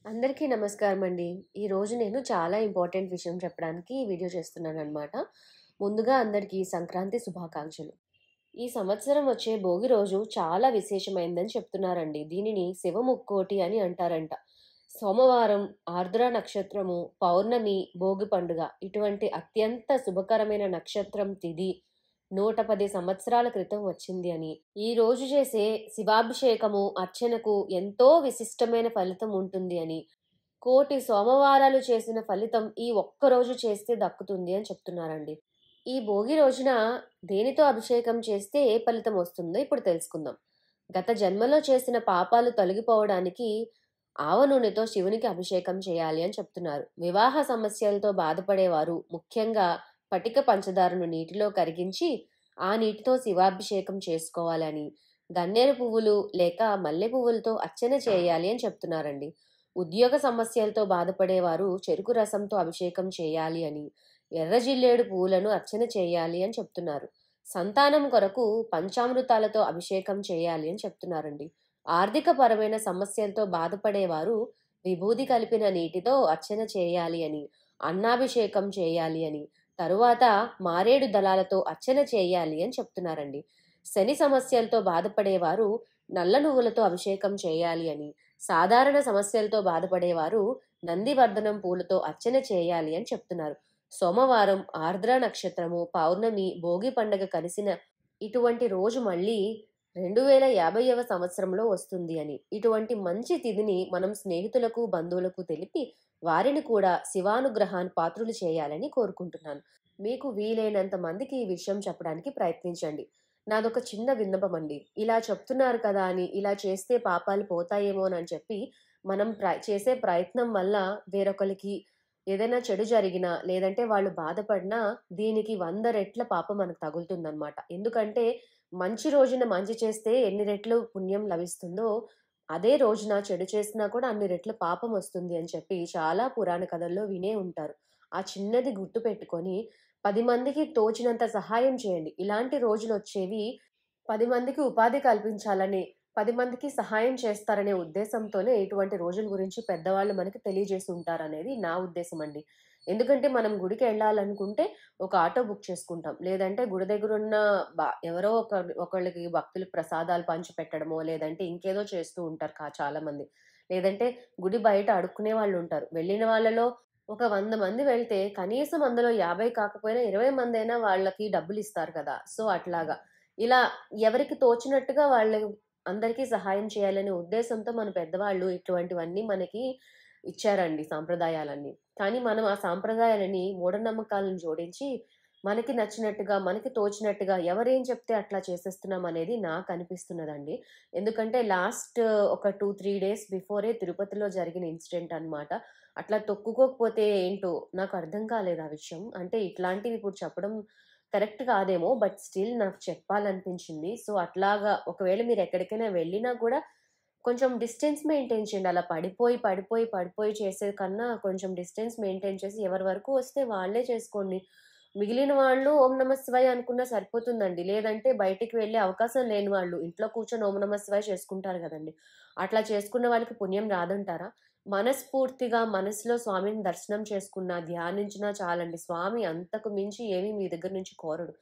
అందరికీ నమస్కారం అండి. ఈరోజు నేను చాలా ఇంపార్టెంట్ విషయం చెప్పడానికి ఈ వీడియో చేస్తున్నాననమాట. ముందుగా అందరికీ సంక్రాంతి శుభాకాంక్షలు. ఈ సంవత్సరం వచ్చే భోగి రోజు చాలా విశేషమైందని చెప్తున్నారండి. దీనిని శివముక్కోటి అని అంటారంట. సోమవారం, ఆర్ద్ర నక్షత్రము, పౌర్ణమి, భోగి పండుగ ఇటువంటి అత్యంత శుభకరమైన నక్షత్రం తిథి 110 సంవత్సరాల క్రితం వచ్చింది అని, ఈ రోజు చేసే శివాభిషేకము, అర్చనకు ఎంతో విశిష్టమైన ఫలితం ఉంటుంది అని, కోటి సోమవారాలు చేసిన ఫలితం ఈ ఒక్కరోజు చేస్తే దక్కుతుంది అని చెప్తున్నారండి. ఈ భోగి రోజున దేనితో అభిషేకం చేస్తే ఏ ఫలితం వస్తుందో ఇప్పుడు తెలుసుకుందాం. గత జన్మలో చేసిన పాపాలు తొలగిపోవడానికి ఆవ నూనెతో శివునికి అభిషేకం చేయాలి అని చెప్తున్నారు. వివాహ సమస్యలతో బాధపడేవారు ముఖ్యంగా పటిక పంచదారను నీటిలో కరిగించి ఆ నీటితో శివాభిషేకం చేసుకోవాలని, గన్నేరు పువ్వులు లేక మల్లె పువ్వులతో అర్చన చేయాలి అని చెప్తున్నారండి. ఉద్యోగ సమస్యలతో బాధపడేవారు చెరుకు రసంతో అభిషేకం చేయాలి అని, ఎర్ర జిల్లేడు పువ్వులను అర్చన చేయాలి అని చెప్తున్నారు. సంతానం కొరకు పంచామృతాలతో అభిషేకం చేయాలి అని చెప్తున్నారండి. ఆర్థిక పరమైన సమస్యలతో బాధపడేవారు విభూది కలిపిన నీటితో అర్చన చేయాలి అని, అన్నాభిషేకం చేయాలి అని, తరువాత మారేడు దళాలతో అర్చన చేయాలి అని చెప్తున్నారండి. శని సమస్యలతో బాధపడేవారు నల్ల నువ్వులతో అభిషేకం చేయాలి అని, సాధారణ సమస్యలతో బాధపడేవారు నందివర్ధనం పూలతో అర్చన చేయాలి అని చెప్తున్నారు. సోమవారం, ఆర్ద్ర నక్షత్రము, పౌర్ణమి, భోగి పండగ కలిసిన ఇటువంటి రోజు మళ్ళీ 2050వ సంవత్సరంలో వస్తుంది అని, ఇటువంటి మంచి తిథిని మనం స్నేహితులకు, బంధువులకు తెలిపి వారిని కూడా శివానుగ్రహాన్ని పాత్రులు చేయాలని కోరుకుంటున్నాను. మీకు వీలైనంత మందికి ఈ విషయం చెప్పడానికి ప్రయత్నించండి. నాదొక చిన్న విన్నపం అండి. ఇలా చెప్తున్నారు కదా అని, ఇలా చేస్తే పాపాలు పోతాయేమోనని చెప్పి మనం చేసే ప్రయత్నం వల్ల వేరొకరికి ఏదైనా చెడు జరిగినా, లేదంటే వాళ్ళు బాధపడినా దీనికి 100 రెట్ల పాపం మనకు తగులుతుందనమాట. ఎందుకంటే మంచి రోజున మంచి చేస్తే ఎన్ని రెట్లు పుణ్యం లభిస్తుందో, అదే రోజున చెడు చేసినా కూడా అన్ని రెట్ల పాపం వస్తుంది అని చెప్పి చాలా పురాణ కథల్లో వినే ఉంటారు. ఆ చిన్నది గుర్తుపెట్టుకొని 10 మందికి తోచినంత సహాయం చేయండి. ఇలాంటి రోజులొచ్చేవి 10 మందికి ఉపాధి కల్పించాలని, 10 మందికి సహాయం చేస్తారనే ఉద్దేశంతోనే ఇటువంటి రోజుల గురించి పెద్దవాళ్ళు మనకి తెలియజేసి ఉంటారనేది నా ఉద్దేశం అండి. ఎందుకంటే మనం గుడికెళ్ళాలనుకుంటే ఒక ఆటో బుక్ చేసుకుంటాం. లేదంటే గుడి దగ్గరున్న ఎవరో ఒకళ్ళకి భక్తులకు ప్రసాదాలు పంచిపెట్టడమో, లేదంటే ఇంకేదో చేస్తూ ఉంటారు చాలామంది. లేదంటే గుడి బయట అడుక్కునే వాళ్ళుంటారు. వెళ్ళిన వాళ్ళలో ఒక 100 మంది వెళ్తే కనీసం అందులో 50 కాకపోయినా 20 మందైనా వాళ్ళకి డబ్బులిస్తారు కదా! సో, అట్లాగా. ఇలా ఎవరికి తోచినట్టుగా వాళ్ళు అందరికీ సహాయం చేయాలనే ఉద్దేశంతో మన పెద్దవాళ్ళు ఇటువంటివన్నీ మనకి ఇచ్చారండి సాంప్రదాయాలన్నీ. కానీ మనం ఆ సాంప్రదాయాలని మూఢనమ్మకాలను జోడించి మనకి నచ్చినట్టుగా, మనకి తోచినట్టుగా ఎవరేం చెప్తే అట్లా చేసేస్తున్నామనేది నాకనిపిస్తున్నదండి. ఎందుకంటే లాస్ట్ ఒక 2, 3 డేస్ బిఫోరే తిరుపతిలో జరిగిన ఇన్సిడెంట్ అన్నమాట. అట్లా తొక్కుకోకపోతే ఏంటో నాకు అర్థం కాలేదు ఆ విషయం. అంటే ఇట్లాంటివి ఇప్పుడు చెప్పడం కరెక్ట్ కాదేమో. బట్ స్టిల్ నాకు చెప్పాలనిపించింది. సో, అట్లాగా ఒకవేళ మీరెక్కడికైనా వెళ్ళినా కూడా కొంచెం డిస్టెన్స్ మెయింటైన్ చేయండి. అలా పడిపోయి చేసే కన్నా కొంచెం డిస్టెన్స్ మెయింటైన్ చేసి ఎవరి వరకు వస్తే వాళ్ళే చేసుకోండి. మిగిలిన వాళ్ళు ఓం నమ శివాయ అనుకున్నా సరిపోతుందండి. లేదంటే బయటికి వెళ్ళే అవకాశం లేని వాళ్ళు ఇంట్లో కూర్చొని ఓం నమ శివాయ చేసుకుంటారు గదండీ! అట్లా చేసుకున్న వాళ్ళకి పుణ్యం రాదంటారా? మనస్ఫూర్తిగా మనసులో స్వామిని దర్శనం చేసుకున్నా, ధ్యానించినా చాలండి. స్వామి అంతకు మించి ఏమీ మీ దగ్గర నుంచి కోరడు.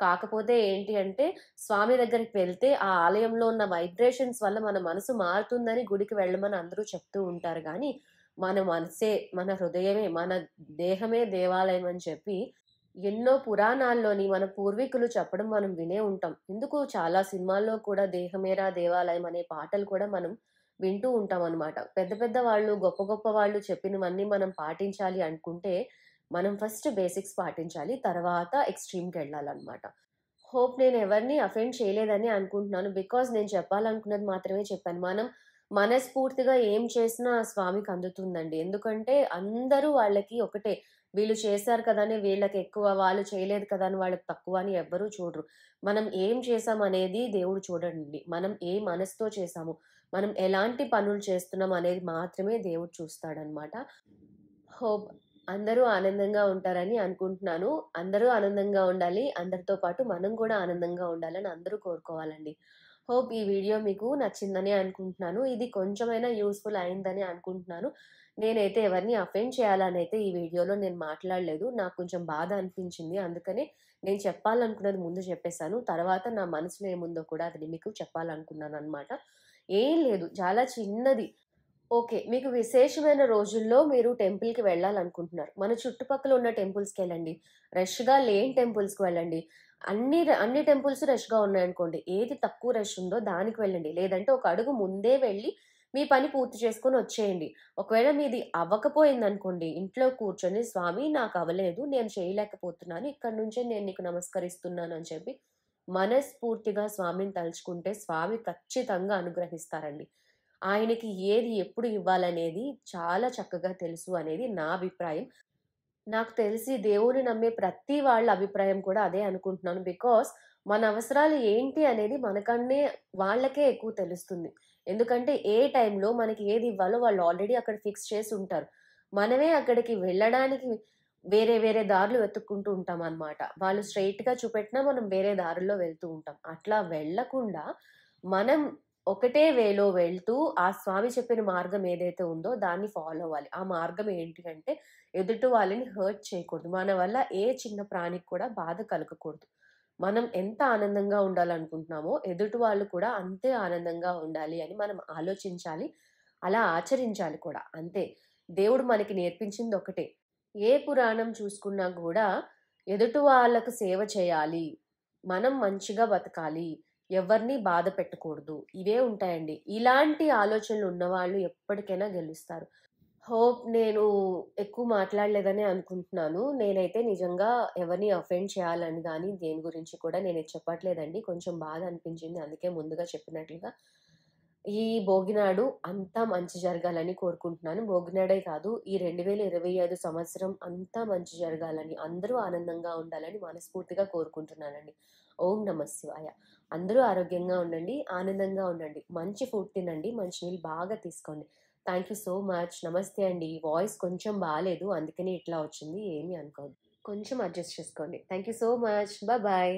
కాకపోతే ఏంటి అంటే, స్వామి దగ్గరికి వెళ్తే ఆ ఆలయంలో ఉన్న వైబ్రేషన్స్ వల్ల మన మనసు మారుతుందని గుడికి వెళ్ళమని అందరూ చెప్తూ ఉంటారు గానీ, మన మనసే, మన హృదయమే, మన దేహమే దేవాలయం అని చెప్పి ఎన్నో పురాణాల్లోని మన పూర్వీకులు చెప్పడం మనం వినే ఉంటాం. ఎందుకు చాలా సినిమాల్లో కూడా 'దేహమేరా దేవాలయం' అనే పాటలు కూడా మనం వింటూ ఉంటామనమాట. పెద్ద పెద్ద వాళ్ళు, గొప్ప గొప్ప వాళ్ళు చెప్పినవన్నీ మనం పాటించాలి అనుకుంటే, మనం ఫస్ట్ బేసిక్స్ పాటించాలి. తర్వాత ఎక్స్‌ట్రీమ్‌కెళ్ళాలనమాట. హోప్ నేనెవరిని అఫెండ్ చేయలేదని అనుకుంటున్నాను. బికాజ్ నేను చెప్పాలనుకున్నది మాత్రమే చెప్పాను. మనం మనస్ఫూర్తిగా ఏం చేసినా ఆ స్వామికి అందుతుందండి. ఎందుకంటే అందరూ వాళ్ళకి ఒకటే. వీళ్ళు చేశారు కదా అని వీళ్ళకెక్కువ, వాళ్ళు చేయలేదు కదా అని వాళ్ళకి తక్కువ అని ఎవ్వరూ చూడరు. మనం ఏం చేశామనేది దేవుడు చూడడండి. మనం ఏ మనసుతో చేశాము, మనం ఎలాంటి పనులు చేస్తున్నాం అనేది మాత్రమే దేవుడు చూస్తాడనమాట. హోప్ అందరూ ఆనందంగా ఉంటారని అనుకుంటున్నాను. అందరూ ఆనందంగా ఉండాలి. అందరితో పాటు మనం కూడా ఆనందంగా ఉండాలని అందరూ కోరుకోవాలండి. హోప్ ఈ వీడియో మీకు నచ్చిందని అనుకుంటున్నాను. ఇది కొంచెమైనా యూజ్‌ఫుల్ అయిందని అనుకుంటున్నాను. నేనైతే ఎవరిని అఫెండ్ చేయాలనైతే ఈ వీడియోలో నేను మాట్లాడలేదు. నాకు కొంచెం బాధ అనిపించింది. అందుకనే నేను చెప్పాలనుకున్నది ముందు చెప్పేసాను. తర్వాత నా మనసులో ఏముందో కూడా అది మీకు చెప్పాలనుకున్నాననమాట. ఏం లేదు, చాలా చిన్నది. ఓకే. మీకు విశేషమైన రోజుల్లో మీరు టెంపుల్‌కి వెళ్ళాలనుకుంటున్నారు. మన చుట్టుపక్కల ఉన్న టెంపుల్స్‌కెళ్ళండి. రష్‌గా లేని టెంపుల్స్‌కి వెళ్ళండి. అన్ని టెంపుల్స్ రష్‌గా ఉన్నాయనుకోండి, ఏది తక్కువ రష్ ఉందో దానికి వెళ్ళండి. లేదంటే ఒక అడుగు ముందే వెళ్ళి మీ పని పూర్తి చేసుకొని వచ్చేయండి. ఒకవేళ మీది అవ్వకపోయిందనుకోండి, ఇంట్లో కూర్చొని స్వామి నాకవ్వలేదు, నేను చేయలేకపోతున్నాను, ఇక్కడి నుంచే నేను నీకు నమస్కరిస్తున్నాను అని చెప్పి మనస్ఫూర్తిగా స్వామిని తలుచుకుంటే స్వామి ఖచ్చితంగా అనుగ్రహిస్తారండి. ఆయనకి ఏది ఎప్పుడు ఇవ్వాలనేది చాలా చక్కగా తెలుసు అనేది నా అభిప్రాయం. నాకు తెలిసి దేవుడిని నమ్మే ప్రతి వాళ్ళ అభిప్రాయం కూడా అదే అనుకుంటున్నాను. బికాజ్ మన అవసరాలు ఏంటి అనేది మనకన్నే వాళ్ళకే ఎక్కువ తెలుస్తుంది. ఎందుకంటే ఏ టైంలో మనకి ఏది ఇవ్వాలో వాళ్ళు ఆల్రెడీ అక్కడ ఫిక్స్ చేసి ఉంటారు. మనమే అక్కడికి వెళ్ళడానికి వేరే వేరే దారులు వెతుక్కుంటూ ఉంటామనమాట. వాళ్ళు స్ట్రెయిట్‌గా చూపెట్టినా మనం వేరే దారుల్లో వెళ్తూ ఉంటాం. అట్లా వెళ్ళకుండా మనం ఒకటే వేలో వెళ్తూ ఆ స్వామి చెప్పిన మార్గం ఏదైతే ఉందో దాన్ని ఫాలో అవ్వాలి. ఆ మార్గం ఏంటి అంటే ఎదుటి వాళ్ళని హర్ట్ చేయకూడదు. మన వల్ల ఏ చిన్న ప్రాణికి కూడా బాధ కలగకూడదు. మనం ఎంత ఆనందంగా ఉండాలనుకుంటున్నామో, ఎదుటి వాళ్ళు కూడా అంతే ఆనందంగా ఉండాలి అని మనం ఆలోచించాలి. అలా ఆచరించాలి కూడా. అంతే. దేవుడు మనకి నేర్పించింది ఒకటే. ఏ పురాణం చూసుకున్నా గూడా ఎదుటి వాళ్ళకు సేవ చేయాలి. మనం మంచిగా బతకాలి. ఎవరిని బాధ పెట్టకూడదు. ఇవే ఉంటాయండి. ఇలాంటి ఆలోచనలు ఉన్నవాళ్ళు ఎప్పటికైనా గెలుస్తారు. హోప్ నేను ఎక్కువ మాట్లాడలేదనే అనుకుంటున్నాను. నేనైతే నిజంగా ఎవరిని అఫెండ్ చేయాలని గాని, దేని గురించి కూడా నేనిది చెప్పట్లేదండి. కొంచెం బాధ అనిపించింది. అందుకే ముందుగా చెప్పినట్లుగా. ఈ భోగినాడు అంతా మంచి జరగాలని కోరుకుంటున్నాను. భోగినాడే కాదు, ఈ 2025 సంవత్సరం అంతా మంచి జరగాలని, అందరూ ఆనందంగా ఉండాలని మనస్ఫూర్తిగా కోరుకుంటున్నానండి. ఓం నమః శివాయ. అందరూ ఆరోగ్యంగా ఉండండి, ఆనందంగా ఉండండి. మంచి ఫుడ్ తినండి, మంచి నీళ్ళు బాగా తీసుకోండి. Thank you so much. నమస్తే అండి. వాయిస్ కొంచెం బాలేదు. అందుకని ఇట్లా వచ్చింది. ఏమి అనుకోవద్దు. కొంచెం అడ్జస్ట్ చేసుకోండి. Thank you so much. Bye.